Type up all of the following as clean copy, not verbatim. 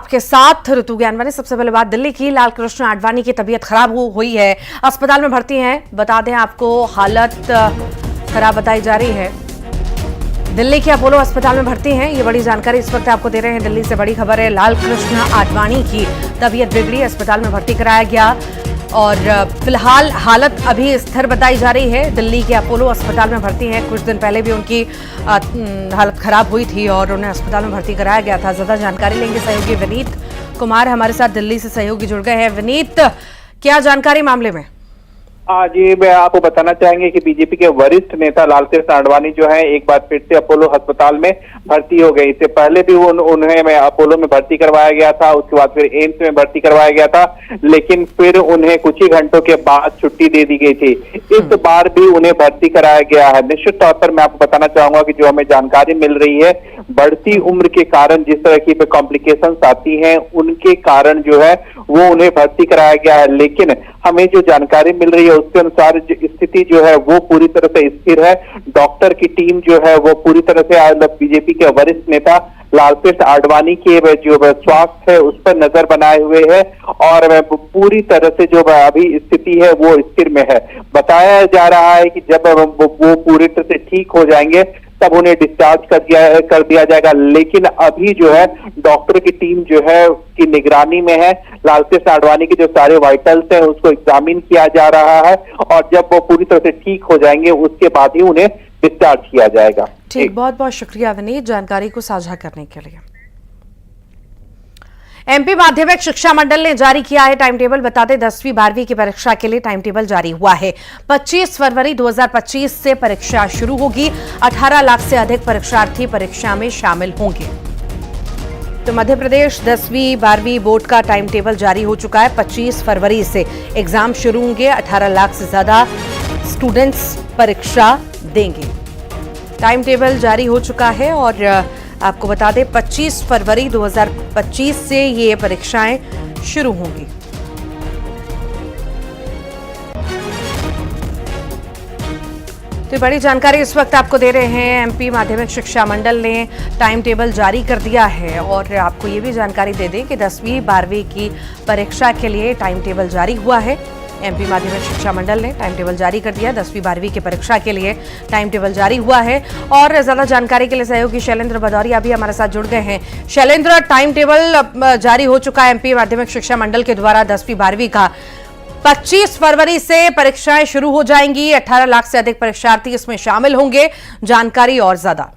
आपके साथ ऋतु ज्ञानवानी। सबसे पहले बात दिल्ली की, लाल कृष्ण आडवाणी की तबीयत खराब हुई है, अस्पताल में भर्ती हैं। बता दें आपको, हालत खराब बताई जा रही है। दिल्ली के अपोलो अस्पताल में भर्ती हैं, ये बड़ी जानकारी इस वक्त आपको दे रहे हैं। दिल्ली से बड़ी खबर है, लाल कृष्ण आडवाणी की तबीयत बिगड़ी, अस्पताल में भर्ती कराया गया और फिलहाल हालत अभी स्थिर बताई जा रही है। दिल्ली के अपोलो अस्पताल में भर्ती हैं। कुछ दिन पहले भी उनकी हालत खराब हुई थी और उन्हें अस्पताल में भर्ती कराया गया था। ज्यादा जानकारी लेंगे सहयोगी विनीत कुमार हमारे साथ दिल्ली से सहयोगी जुड़ गए हैं। विनीत, क्या जानकारी मामले में? जी, मैं आपको बताना चाहेंगे कि बीजेपी के वरिष्ठ नेता लालकृष्ण आडवाणी जो है एक बार फिर से अपोलो अस्पताल में भर्ती हो गए। इससे पहले भी उन्हें अपोलो में भर्ती करवाया गया था, उसके बाद फिर एम्स में भर्ती करवाया गया था, लेकिन फिर उन्हें कुछ ही घंटों के बाद छुट्टी दे दी गई थी। इस बार भी उन्हें भर्ती कराया गया है। निश्चित तौर पर मैं आपको बताना चाहूंगा कि जो हमें जानकारी मिल रही है, बढ़ती उम्र के कारण जिस तरह की कॉम्प्लिकेशंस आती हैं, उनके कारण जो है वो उन्हें भर्ती कराया गया है। लेकिन हमें जो जानकारी मिल रही है उसके अनुसार स्थिति जो है वो पूरी तरह से स्थिर है। डॉक्टर की टीम जो है वो पूरी तरह से बीजेपी के वरिष्ठ नेता लालकृष्ण आडवाणी के जो स्वास्थ्य है उस पर नजर बनाए हुए है और पूरी तरह से जो अभी स्थिति है वो स्थिर में है। बताया जा रहा है कि जब वो पूरी तरह से ठीक हो जाएंगे तब उन्हें डिस्चार्ज कर दिया जाएगा। लेकिन अभी जो है डॉक्टर की टीम जो है की निगरानी में है। लालकृष्ण आडवाणी के जो सारे वाइटल्स हैं उसको एग्जामिन किया जा रहा है और जब वो पूरी तरह से ठीक हो जाएंगे उसके बाद ही उन्हें डिस्चार्ज किया जाएगा। ठीक, बहुत बहुत शुक्रिया विनीत जानकारी को साझा करने के लिए। एमपी माध्यमिक शिक्षा मंडल ने जारी किया है टाइम टेबल। बता दें 10वीं 12वीं की परीक्षा के लिए टाइम टेबल जारी हुआ है। 25 फरवरी 2025 से परीक्षा शुरू होगी। 18 लाख से अधिक परीक्षार्थी परीक्षा में शामिल होंगे। तो मध्य प्रदेश 10वीं 12वीं बोर्ड का टाइम टेबल जारी हो चुका है। 25 फरवरी से एग्जाम शुरू होंगे। 18 लाख से ज्यादा स्टूडेंट्स परीक्षा देंगे। टाइम टेबल जारी हो चुका है और आपको बता दें 25 फरवरी 2025 से ये परीक्षाएं शुरू होंगी। तो बड़ी जानकारी इस वक्त आपको दे रहे हैं। एमपी माध्यमिक शिक्षा मंडल ने टाइम टेबल जारी कर दिया है और आपको ये भी जानकारी दे दें कि 10वीं 12वीं की परीक्षा के लिए टाइम टेबल जारी हुआ है। एमपी माध्यमिक शिक्षा मंडल ने टाइम टेबल जारी कर दिया। 10वीं 12वीं की परीक्षा के लिए टाइम टेबल जारी हुआ है और ज्यादा जानकारी के लिए सहयोगी शैलेंद्र भदौरिया भी हमारे साथ जुड़ गए हैं। शैलेंद्र, टाइम टेबल जारी हो चुका है एमपी माध्यमिक शिक्षा मंडल के द्वारा 10वीं 12वीं का। 25 फरवरी से परीक्षाएं शुरू हो जाएंगी। 18 लाख से अधिक परीक्षार्थी इसमें शामिल होंगे। जानकारी और ज्यादा?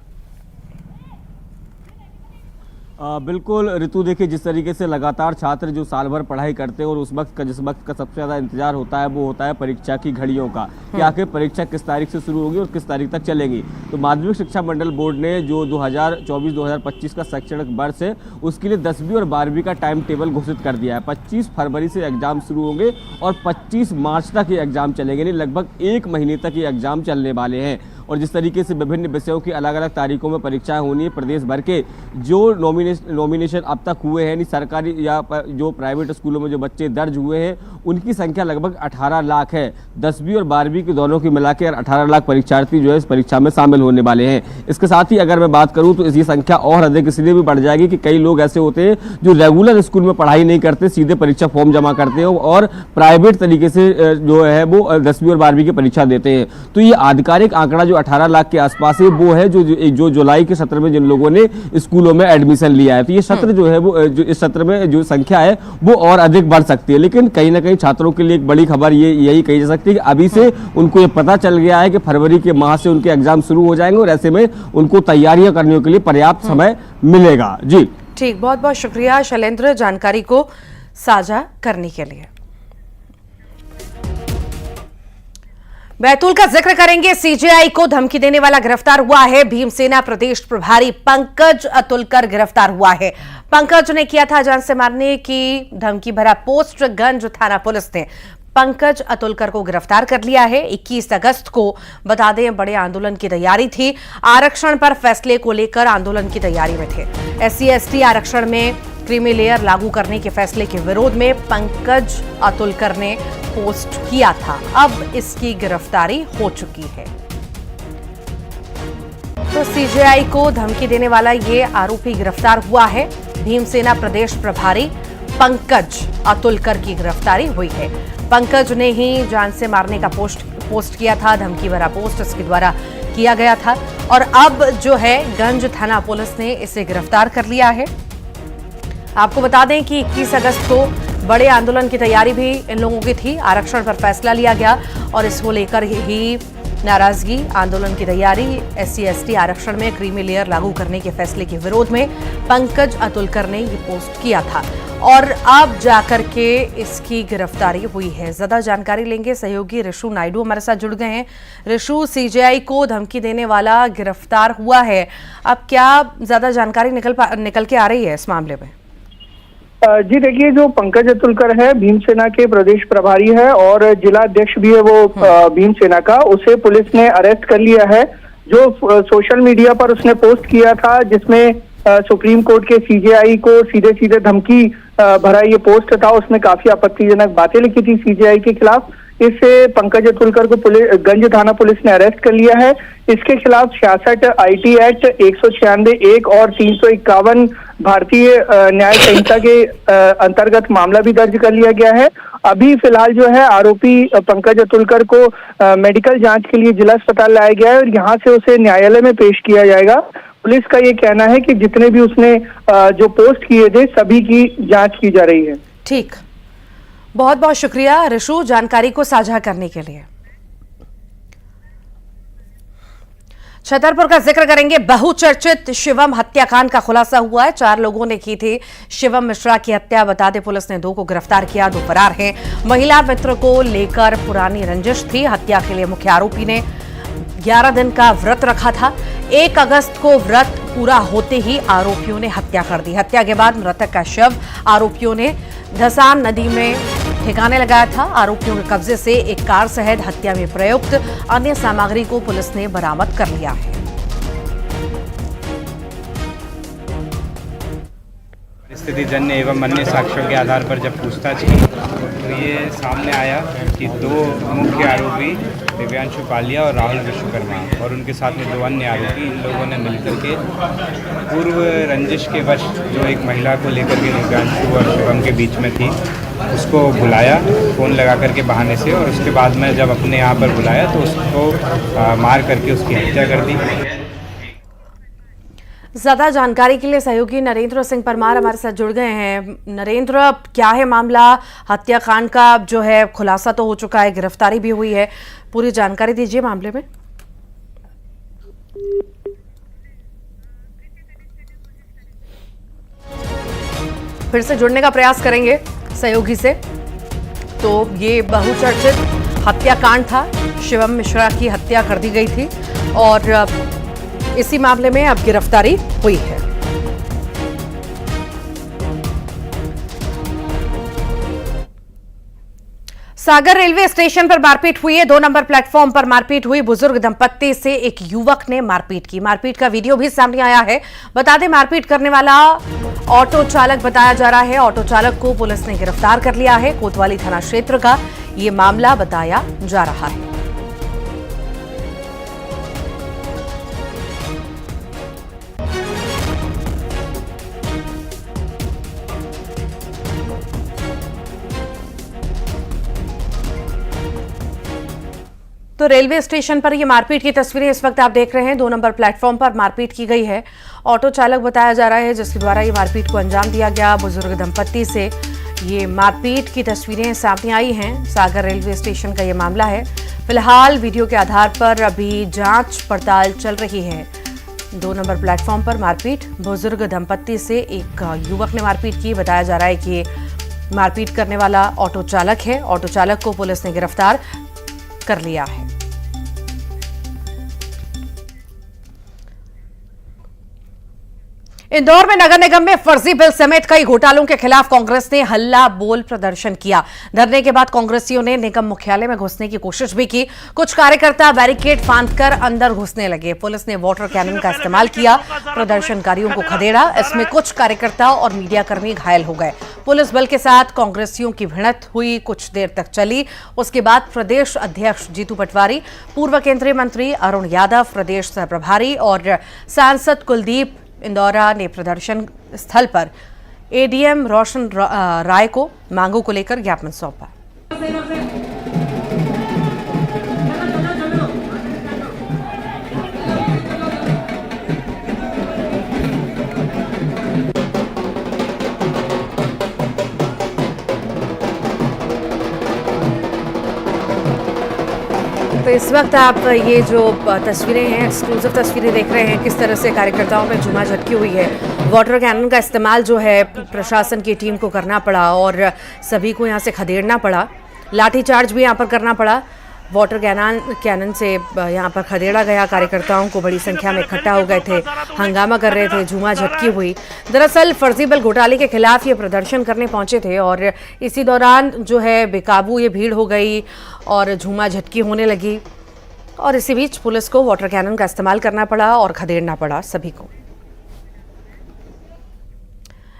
बिल्कुल ऋतु, देखिए जिस तरीके से लगातार छात्र जो साल भर पढ़ाई करते हैं और उस वक्त का जिस वक्त का सबसे ज़्यादा इंतजार होता है वो होता है परीक्षा की घड़ियों का, कि आखिर परीक्षा किस तारीख से शुरू होगी और किस तारीख तक चलेगी। तो माध्यमिक शिक्षा मंडल बोर्ड ने जो 2024-2025 का शैक्षणिक वर्ष है उसके लिए 10वीं और 12वीं का टाइम टेबल घोषित कर दिया है। 25 फरवरी से एग्जाम शुरू होंगे और 25 मार्च तक ये एग्जाम चलेंगे, यानी लगभग 1 महीने तक ये एग्जाम चलने वाले हैं। और जिस तरीके से विभिन्न विषयों की अलग अलग तारीखों में परीक्षाएं होनी है, प्रदेश भर के जो नॉमिनेशन अब तक हुए हैं, यानी सरकारी या जो प्राइवेट स्कूलों में जो बच्चे दर्ज हुए हैं उनकी संख्या लगभग 18 लाख है। 10वीं और 12वीं की दोनों की मिलाकर 18 लाख परीक्षार्थी जो है इस परीक्षा में शामिल होने वाले हैं। इसके साथ ही अगर मैं बात करूं तो इसकी संख्या और अधिक इसलिए भी बढ़ जाएगी कि कई लोग ऐसे होते हैं जो रेगुलर स्कूल में पढ़ाई नहीं करते, सीधे परीक्षा फॉर्म जमा करते हो और प्राइवेट तरीके से जो है वो 10वीं और 12वीं की परीक्षा देते हैं। तो ये आधिकारिक आंकड़ा जो 18 लाख के आसपास है वो है जो जुलाई के सत्र में जिन लोगों ने स्कूलों में एडमिशन लिया है। तो ये सत्र जो है वो जो इस सत्र में जो संख्या है वो और अधिक बढ़ सकती है। लेकिन कहीं ना कहीं छात्रों के लिए एक बड़ी खबर ये यही कही जा सकती है कि अभी से उनको ये पता चल गया है कि फरवरी के माह से उनके एग्जाम शुरू हो जाएंगे और ऐसे में उनको तैयारियां करने के लिए पर्याप्त समय मिलेगा। जी ठीक, बहुत बहुत शुक्रिया शैलेंद्र जानकारी को साझा करने के लिए। बैतूल का जिक्र करेंगे। सीजेआई को धमकी देने वाला गिरफ्तार हुआ है। भीमसेना प्रदेश प्रभारी पंकज अतुलकर गिरफ्तार हुआ है। पंकज ने किया था जान से मारने की धमकी भरा पोस्ट। गंज थाना पुलिस ने पंकज अतुलकर को गिरफ्तार कर लिया है। 21 अगस्त को बता दें बड़े आंदोलन की तैयारी थी। आरक्षण पर फैसले को लेकर आंदोलन की तैयारी में थे। SC/ST आरक्षण में क्रीमी लेयर लागू करने के फैसले के विरोध में पंकज अतुलकर ने पोस्ट किया था। अब इसकी गिरफ्तारी हो चुकी है। तो सीजेआई को धमकी देने वाला ये आरोपी गिरफ्तार हुआ है। भीमसेना प्रदेश प्रभारी पंकज अतुलकर की गिरफ्तारी हुई है। पंकज ने ही जान से मारने का पोस्ट किया था, धमकी भरा पोस्ट इसके द्वारा किया गया था और अब जो है गंज थाना पुलिस ने इसे गिरफ्तार कर लिया है। आपको बता दें कि 21 अगस्त को बड़े आंदोलन की तैयारी भी इन लोगों की थी। आरक्षण पर फैसला लिया गया और इसको लेकर ही नाराजगी, आंदोलन की तैयारी, SC/ST आरक्षण में क्रीमी लेयर लागू करने के फैसले के विरोध में पंकज अतुलकर ने ये पोस्ट किया था और अब जाकर के इसकी गिरफ्तारी हुई है। ज्यादा जानकारी लेंगे, सहयोगी ऋषु नायडू हमारे साथ जुड़ गए हैं। ऋषु, CJI को धमकी देने वाला गिरफ्तार हुआ है, अब क्या ज्यादा जानकारी निकल के आ रही है इस मामले में? जी देखिए, जो पंकज अतुलकर है भीमसेना के प्रदेश प्रभारी है और जिला अध्यक्ष भी है वो भीमसेना का, उसे पुलिस ने अरेस्ट कर लिया है। जो सोशल मीडिया पर उसने पोस्ट किया था जिसमें सुप्रीम कोर्ट के CJI को सीधे सीधे धमकी भरा ये पोस्ट था, उसमें काफी आपत्तिजनक बातें लिखी थी CJI के खिलाफ। इससे पंकज अतुलकर को गंज थाना पुलिस ने अरेस्ट कर लिया है। इसके खिलाफ 66 IT एक्ट 196(1) और 351 भारतीय न्याय संहिता के अंतर्गत मामला भी दर्ज कर लिया गया है। अभी फिलहाल जो है आरोपी पंकज अतुलकर को मेडिकल जांच के लिए जिला अस्पताल लाया गया है और यहाँ से उसे न्यायालय में पेश किया जाएगा। पुलिस का ये कहना है कि जितने भी उसने जो पोस्ट किए थे सभी की जांच की जा रही है। ठीक, बहुत बहुत शुक्रिया ऋषु जानकारी को साझा करने के लिए। छतरपुर का जिक्र करेंगे। बहुचर्चित शिवम हत्याकांड का खुलासा हुआ है। 4 लोगों ने की थी शिवम मिश्रा की हत्या। बता दें पुलिस ने 2 को गिरफ्तार किया, 2 फरार हैं। महिला मित्र को लेकर पुरानी रंजिश थी। हत्या के लिए मुख्य आरोपी ने 11 दिन का व्रत रखा था। 1 अगस्त को व्रत पूरा होते ही आरोपियों ने हत्या कर दी। हत्या के बाद मृतक का शव आरोपियों ने धसान नदी में ठिकाने लगाया था। आरोपियों के कब्जे से एक कार सहित हत्या में प्रयुक्त अन्य सामग्री को पुलिस ने बरामद कर लिया है। स्थिति जन्य एवं अन्य साक्ष्यों के आधार पर जब पूछताछ की तो ये सामने आया कि 2 मुख्य आरोपी दिव्यांशु पालिया और राहुल विश्वकर्मा और उनके साथ में 2 अन्य आरोपी, इन लोगों ने मिलकर के पूर्व रंजिश के वश जो एक महिला को लेकर के दिव्यांशु और शिवम के बीच में थी उसको बुलाया फ़ोन लगा करके बहाने से, और उसके बाद में जब अपने यहाँ पर बुलाया तो उसको मार करके उसकी हत्या कर दी। ज्यादा जानकारी के लिए सहयोगी नरेंद्र सिंह परमार हमारे साथ जुड़ गए हैं। नरेंद्र, क्या है मामला? हत्याकांड का जो है खुलासा तो हो चुका है, गिरफ्तारी भी हुई है, पूरी जानकारी दीजिए मामले में। फिर से जुड़ने का प्रयास करेंगे सहयोगी से। तो ये बहुचर्चित हत्याकांड था, शिवम मिश्रा की हत्या कर दी गई थी और इसी मामले में अब गिरफ्तारी हुई है। सागर रेलवे स्टेशन पर मारपीट हुई है। 2 नंबर प्लेटफॉर्म पर मारपीट हुई। बुजुर्ग दंपत्ति से एक युवक ने मारपीट की। मारपीट का वीडियो भी सामने आया है। बता दें मारपीट करने वाला ऑटो चालक बताया जा रहा है। ऑटो चालक को पुलिस ने गिरफ्तार कर लिया है। कोतवाली थाना क्षेत्र का ये मामला बताया जा रहा है। तो रेलवे स्टेशन पर ये मारपीट की तस्वीरें इस वक्त आप देख रहे हैं। 2 नंबर प्लेटफॉर्म पर मारपीट की गई है। ऑटो चालक बताया जा रहा है जिसके द्वारा ये मारपीट को अंजाम दिया गया। बुजुर्ग दंपत्ति से ये मारपीट की तस्वीरें सामने आई हैं। सागर रेलवे स्टेशन का ये मामला है। फिलहाल वीडियो के आधार पर अभी जांच पड़ताल चल रही है। 2 नंबर प्लेटफॉर्म पर मारपीट, बुजुर्ग दंपत्ति से एक युवक ने मारपीट की। बताया जा रहा है कि मारपीट करने वाला ऑटो चालक है। ऑटो चालक को पुलिस ने गिरफ्तार कर लिया है। इंदौर में नगर निगम में फर्जी बिल समेत कई घोटालों के खिलाफ कांग्रेस ने हल्ला बोल प्रदर्शन किया। धरने के बाद कांग्रेसियों ने निगम मुख्यालय में घुसने की कोशिश भी की। कुछ कार्यकर्ता बैरिकेड फांदकर अंदर घुसने लगे। पुलिस ने वाटर कैनन का इस्तेमाल किया, प्रदर्शनकारियों को खदेड़ा। इसमें कुछ कार्यकर्ता और मीडियाकर्मी घायल हो गए। पुलिस बल के साथ कांग्रेसियों की भिड़ंत हुई, कुछ देर तक चली। उसके बाद प्रदेश अध्यक्ष जीतू पटवारी, पूर्व केंद्रीय मंत्री अरुण यादव, प्रदेश सह प्रभारी और सांसद कुलदीप इंदौरा ने प्रदर्शन स्थल पर एडीएम रोशन राय को मांगों को लेकर ज्ञापन सौंपा। तो इस वक्त आप ये जो तस्वीरें हैं, एक्सक्लूसिव तस्वीरें देख रहे हैं, किस तरह से कार्यकर्ताओं में जुमा झटकी हुई है। वाटर कैनन का इस्तेमाल जो है प्रशासन की टीम को करना पड़ा और सभी को यहाँ से खदेड़ना पड़ा। लाठीचार्ज भी यहाँ पर करना पड़ा। वाटर कैनन से यहाँ पर खदेड़ा गया। कार्यकर्ताओं को बड़ी संख्या में इकट्ठा हो गए थे, हंगामा कर रहे थे, जुमा झटकी हुई। दरअसल फर्जी बिल घोटाले के खिलाफ ये प्रदर्शन करने पहुंचे थे और इसी दौरान जो है बेकाबू ये भीड़ हो गई और झूमा झटकी होने लगी और इसी बीच पुलिस को वाटर कैनन का इस्तेमाल करना पड़ा और खदेड़ना पड़ा सभी को।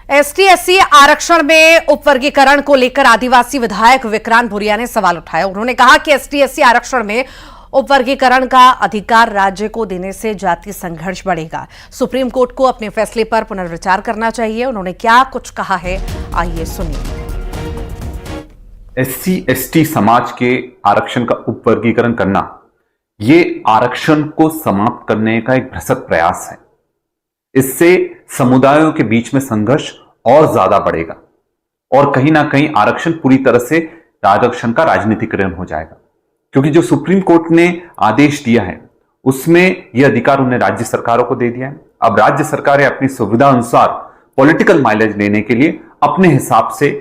एसटी/एससी आरक्षण में उपवर्गीकरण को लेकर आदिवासी विधायक विक्रांत भूरिया ने सवाल उठाया। उन्होंने कहा कि एसटी/एससी आरक्षण में उपवर्गीकरण का अधिकार राज्य को देने से जातीय संघर्ष बढ़ेगा। सुप्रीम कोर्ट को अपने फैसले पर पुनर्विचार करना चाहिए। उन्होंने क्या कुछ कहा है, आइए सुनिए। SC/ST समाज के आरक्षण का उपवर्गीकरण करना, ये आरक्षण को समाप्त करने का एक भ्रसक प्रयास है। इससे समुदायों के बीच में संघर्ष और ज्यादा बढ़ेगा और कहीं ना कहीं आरक्षण पूरी तरह से आरक्षण का राजनीतिकरण हो जाएगा, क्योंकि जो सुप्रीम कोर्ट ने आदेश दिया है उसमें यह अधिकार उन्हें राज्य सरकारों को दे दिया है। अब राज्य सरकारें अपनी सुविधा अनुसार पॉलिटिकल माइलेज लेने के लिए अपने हिसाब से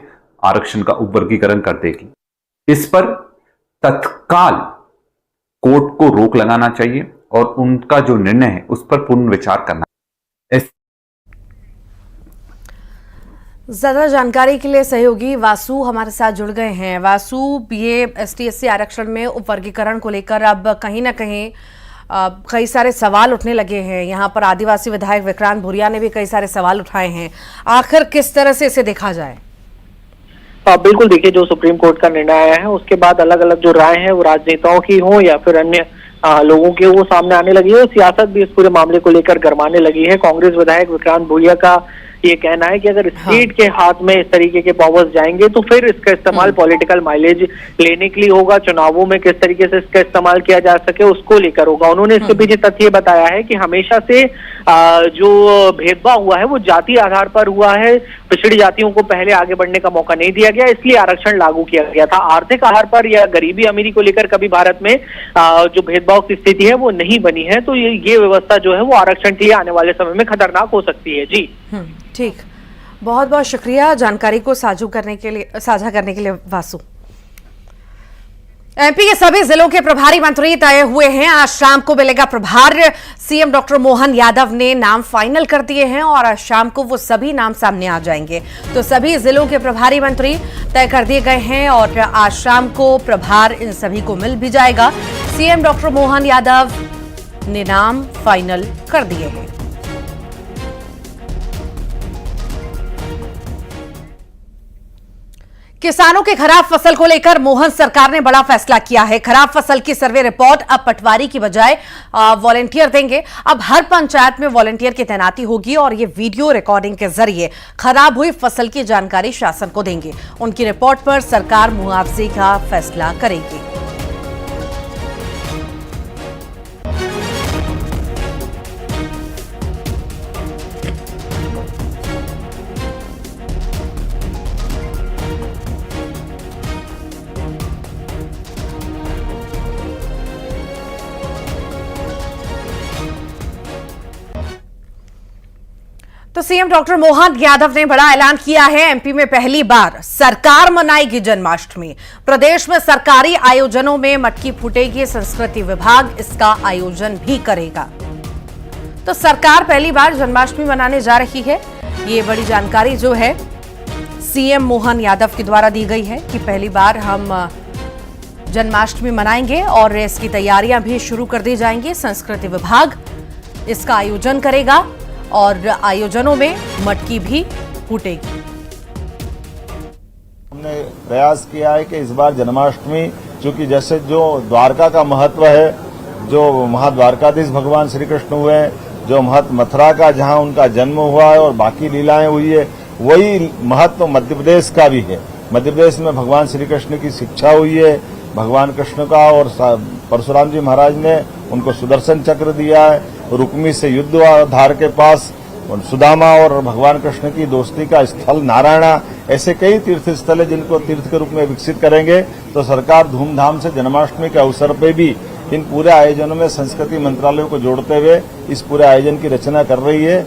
आरक्षण का उपवर्गीकरण कर देगी। इस पर तत्काल कोर्ट को रोक लगाना चाहिए और उनका जो निर्णय है उस पर पुनर्विचार करना। ज्यादा जानकारी के लिए सहयोगी वासु हमारे साथ जुड़ गए हैं। वासु, ये ST/SC आरक्षण में उपवर्गीकरण को लेकर अब कहीं ना कहीं कई सारे सवाल उठने लगे हैं। यहाँ पर आदिवासी विधायक विक्रांत भूरिया ने भी कई सारे सवाल उठाए हैं। आखिर किस तरह से इसे देखा जाए? बिल्कुल, देखिए, जो सुप्रीम कोर्ट का निर्णय आया है उसके बाद अलग अलग जो राय है वो राजनेताओं की हो या फिर अन्य लोगों के वो सामने आने लगी है और सियासत भी इस पूरे मामले को लेकर गरमाने लगी है। कांग्रेस विधायक विक्रांत भूरिया का ये कहना है कि अगर स्टेट के हाथ में इस तरीके के पावर्स जाएंगे तो फिर इसका इस्तेमाल पॉलिटिकल माइलेज लेने के लिए होगा। चुनावों में किस तरीके से इसका इस्तेमाल किया जा सके उसको लेकर होगा। उन्होंने इसके पीछे तथ्य बताया है कि हमेशा से जो भेदभाव हुआ है वो जाति आधार पर हुआ है। पिछड़ी जातियों को पहले आगे बढ़ने का मौका नहीं दिया गया, इसलिए आरक्षण लागू किया गया था। आर्थिक आधार पर या गरीबी अमीरी को लेकर कभी भारत में जो भेदभाव की स्थिति है वो नहीं बनी है। तो ये व्यवस्था जो है वो आरक्षण के लिए आने वाले समय में खतरनाक हो सकती है। जी ठीक, बहुत बहुत शुक्रिया जानकारी को साझा करने के लिए वासु। MP के सभी जिलों के प्रभारी मंत्री तय हुए हैं। आज शाम को मिलेगा प्रभार। CM डॉक्टर मोहन यादव ने नाम फाइनल कर दिए हैं और आज शाम को वो सभी नाम सामने आ जाएंगे। तो सभी जिलों के प्रभारी मंत्री तय कर दिए गए हैं और आज शाम को प्रभार इन सभी को मिल भी जाएगा। CM डॉक्टर मोहन यादव ने नाम फाइनल कर दिए हैं। किसानों के खराब फसल को लेकर मोहन सरकार ने बड़ा फैसला किया है। खराब फसल की सर्वे रिपोर्ट अब पटवारी की बजाय वॉलंटियर देंगे। अब हर पंचायत में वॉलंटियर की तैनाती होगी और ये वीडियो रिकॉर्डिंग के जरिए खराब हुई फसल की जानकारी शासन को देंगे। उनकी रिपोर्ट पर सरकार मुआवजे का फैसला करेगी। तो CM डॉक्टर मोहन यादव ने बड़ा ऐलान किया है। MP में पहली बार सरकार मनाएगी जन्माष्टमी। प्रदेश में सरकारी आयोजनों में मटकी फूटेगी। संस्कृति विभाग इसका आयोजन भी करेगा। तो सरकार पहली बार जन्माष्टमी मनाने जा रही है। ये बड़ी जानकारी जो है CM मोहन यादव के द्वारा दी गई है कि पहली बार हम जन्माष्टमी मनाएंगे और इसकी तैयारियां भी शुरू कर दी जाएंगी। संस्कृति विभाग इसका आयोजन करेगा और आयोजनों में मटकी भी फूटेगी। हमने प्रयास किया है कि इस बार जन्माष्टमी, चूंकि जैसे जो द्वारका का महत्व है, जो महाद्वारकाधीश भगवान श्री कृष्ण हुए, जो महत मथुरा का जहां उनका जन्म हुआ है और बाकी लीलाएं हुई है, वही महत्व मध्य प्रदेश का भी है। मध्य प्रदेश में भगवान श्री कृष्ण की शिक्षा हुई है, भगवान कृष्ण का, और परशुराम जी महाराज ने उनको सुदर्शन चक्र दिया है। रुक्मी से युद्ध हुआ धार के पास, सुदामा और भगवान कृष्ण की दोस्ती का स्थल नारायणा, ऐसे कई तीर्थ स्थल है जिनको तीर्थ के रूप में विकसित करेंगे। तो सरकार धूमधाम से जन्माष्टमी के अवसर पर भी इन पूरे आयोजनों में संस्कृति मंत्रालय को जोड़ते हुए इस पूरे आयोजन की रचना कर रही है।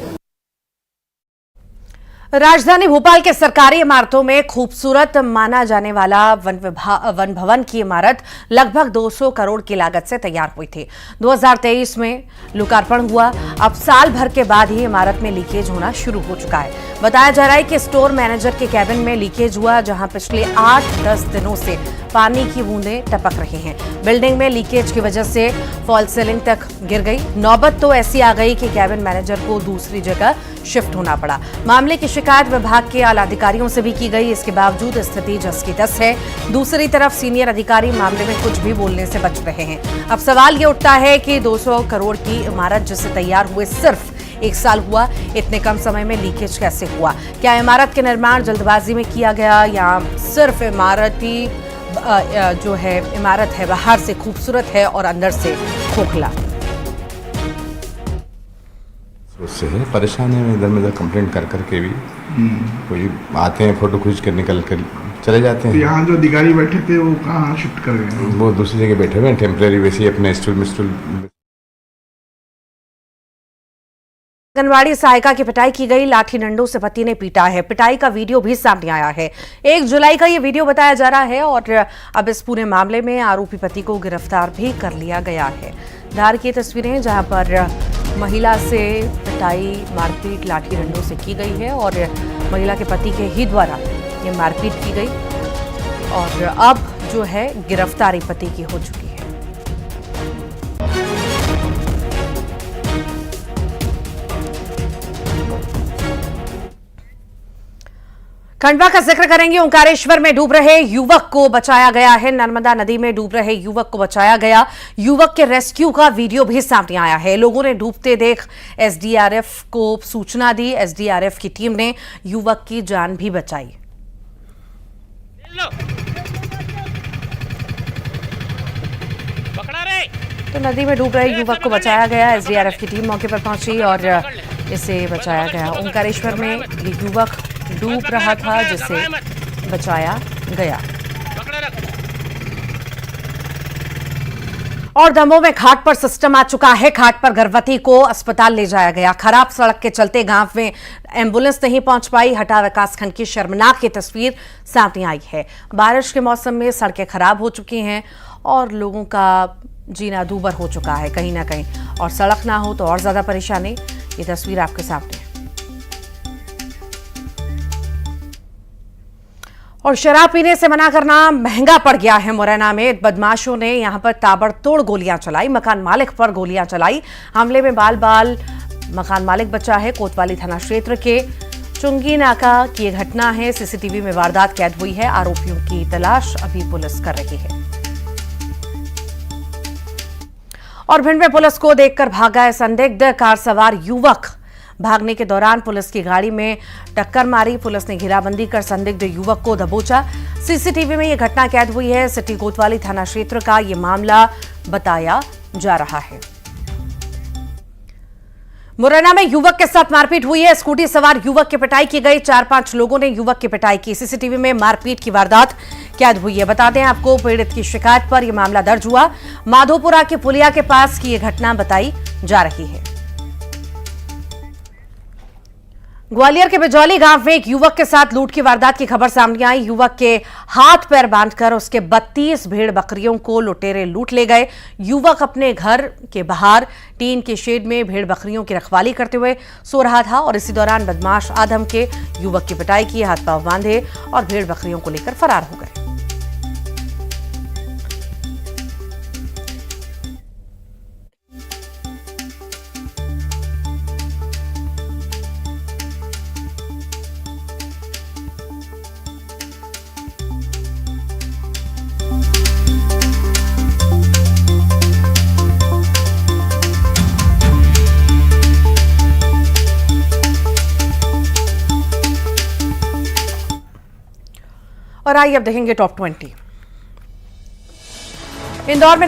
राजधानी भोपाल के सरकारी इमारतों में खूबसूरत माना जाने वाला वन भवन की इमारत लगभग 200 करोड़ की लागत से तैयार हुई थी। 2023 में लोकार्पण हुआ। अब साल भर के बाद ही इमारत में लीकेज होना शुरू हो चुका है। बताया जा रहा है कि स्टोर मैनेजर के कैबिन में लीकेज हुआ, जहां पिछले 8-10 दिनों से पानी की बूंदें टपक रही हैं। बिल्डिंग में लीकेज की वजह से फॉल सीलिंग तक गिर गई। नौबत तो ऐसी आ गई कि कैबिन मैनेजर को दूसरी जगह शिफ्ट होना पड़ा। मामले की शिकायत विभाग के आला अधिकारियों से भी की गई। इसके बावजूद स्थिति जस की तस है। दूसरी तरफ सीनियर अधिकारी मामले में कुछ भी बोलने से बच रहे हैं। अब सवाल ये उठता है कि 200 करोड़ की इमारत जिसे तैयार हुए सिर्फ 1 साल हुआ, इतने कम समय में लीकेज कैसे हुआ? क्या इमारत के निर्माण जल्दबाजी में किया गया या सिर्फ इमारत है बाहर से खूबसूरत है और अंदर से खोखला? उससे है परेशान है, इधर उधर कंप्लेंट कर करके भी कोई आते हैं फोटो खींच कर निकल कर चले जाते हैं। यहाँ जो अधिकारी बैठे थे वो कहाँ शिफ्ट कर गए? वो दूसरी जगह बैठे हुए हैं टेम्परेरी, वैसे ही अपने स्टूल। आंगनवाड़ी सहायिका की पिटाई की गई, लाठी डंडों से पति ने पीटा है। पिटाई का वीडियो भी सामने आया है। 1 जुलाई का ये वीडियो बताया जा रहा है और अब इस पूरे मामले में आरोपी पति को गिरफ्तार भी कर लिया गया है। धार की तस्वीरें जहां पर महिला से पिटाई, मारपीट लाठी डंडों से की गई है और महिला के पति के ही द्वारा ये मारपीट की गई और अब जो है गिरफ्तारी पति की हो चुकी है। खंडवा का जिक्र करेंगे। ओंकारेश्वर में डूब रहे युवक को बचाया गया है। नर्मदा नदी में डूब रहे युवक को बचाया गया। युवक के रेस्क्यू का वीडियो भी सामने आया है। लोगों ने डूबते देख एसडीआरएफ को सूचना दी। एसडीआरएफ की टीम ने युवक की जान भी बचाई। तो नदी में डूब रहे युवक को बचाया गया। एसडीआरएफ की टीम मौके पर पहुंची और इसे बचाया गया। ओंकारेश्वर में ये युवक डूब रहा था जिसे बचाया गया। और दमोह में घाट पर सिस्टम आ चुका है। घाट पर गर्भवती को अस्पताल ले जाया गया। खराब सड़क के चलते गांव में एंबुलेंस नहीं पहुंच पाई। हटा विकासखंड की शर्मनाक तस्वीर सामने आई है। बारिश के मौसम में सड़कें खराब हो चुकी हैं और लोगों का जीना दूभर हो चुका है कहीं ना कहीं, और सड़क ना हो तो और ज्यादा परेशानी। ये तस्वीर आपके सामने है। और शराब पीने से मना करना महंगा पड़ गया है। मुरैना में बदमाशों ने यहां पर ताबड़तोड़ गोलियां चलाई, मकान मालिक पर गोलियां चलाई। हमले में बाल बाल मकान मालिक बचा है। कोतवाली थाना क्षेत्र के चुंगी नाका की यह घटना है। सीसीटीवी में वारदात कैद हुई है। आरोपियों की तलाश अभी पुलिस कर रही है। और भिंड में पुलिस को देखकर भागा है संदिग्ध कार सवार युवक। भागने के दौरान पुलिस की गाड़ी में टक्कर मारी। पुलिस ने घेराबंदी कर संदिग्ध युवक को दबोचा। सीसीटीवी में यह घटना कैद हुई है। सिटी कोतवाली थाना क्षेत्र का यह मामला बताया जा रहा है। मुरैना में युवक के साथ मारपीट हुई है। स्कूटी सवार युवक की पिटाई की गई। 4-5 लोगों ने युवक की पिटाई की। सीसीटीवी में मारपीट की वारदात कैद हुई है। बता दें आपको, पीड़ित की शिकायत पर यह मामला दर्ज हुआ। माधोपुरा के पुलिया के पास की यह घटना बताई जा रही है। ग्वालियर के बिजौली गांव में एक युवक के साथ लूट की वारदात की खबर सामने आई। युवक के हाथ पैर बांधकर उसके 32 भेड़ बकरियों को लुटेरे लूट ले गए। युवक अपने घर के बाहर टीन के शेड में भेड़ बकरियों की रखवाली करते हुए सो रहा था और इसी दौरान बदमाश आधम के युवक की पिटाई की, हाथ पांव बांधे और भेड़ बकरियों को लेकर फरार हो गए। और आइए अब देखेंगे टॉप 20। इंदौर में